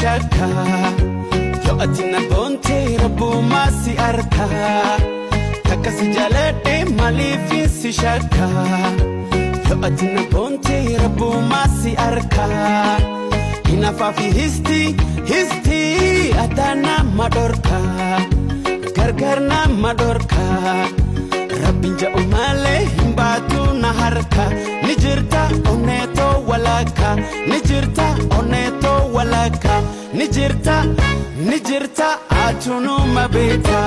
shakka Yo atina bonte rabu masi arka Takasi jalade malifin si shakka Yo atina bonte rabu masi arka Inafafi histi atana madorka Gargarna madorka Rabinja umale himbatu na harka Nijirta oneto walaka Nijirta oneto walaka Nijirta atunu mabeta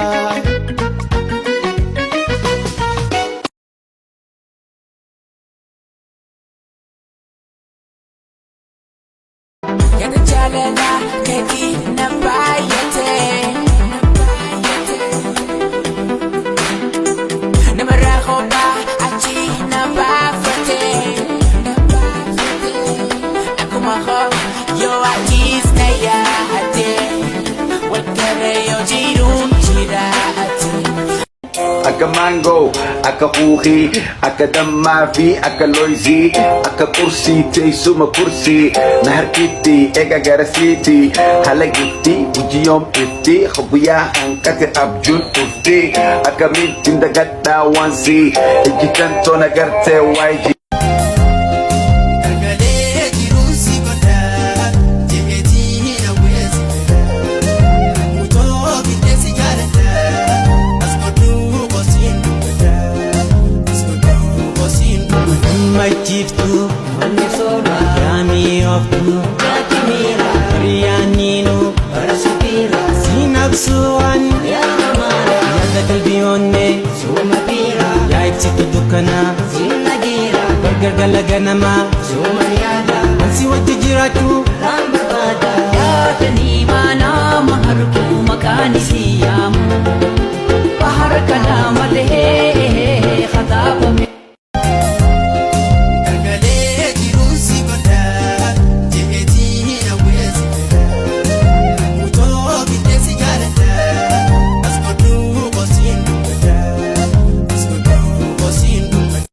Yada jalala kedi na bayate Namarahoba achi na bafate Akumaho yo akis na yate Wakare yo jirun jirate Aka mango, aka uhi, aka damavi, aka loizi, aka kursi, te suma kursi, nahar kiti, ega garasiti, halagiti, ujiyom ifti, khabuya angkate abjun ufti, aka mintin dagata wansi, ijitan to nagarte waiji. My chief too, Yami of two, Rianino, Sinab Suan, Yada Kalbionne, Yaiti to Dukana, Burger Galaganama,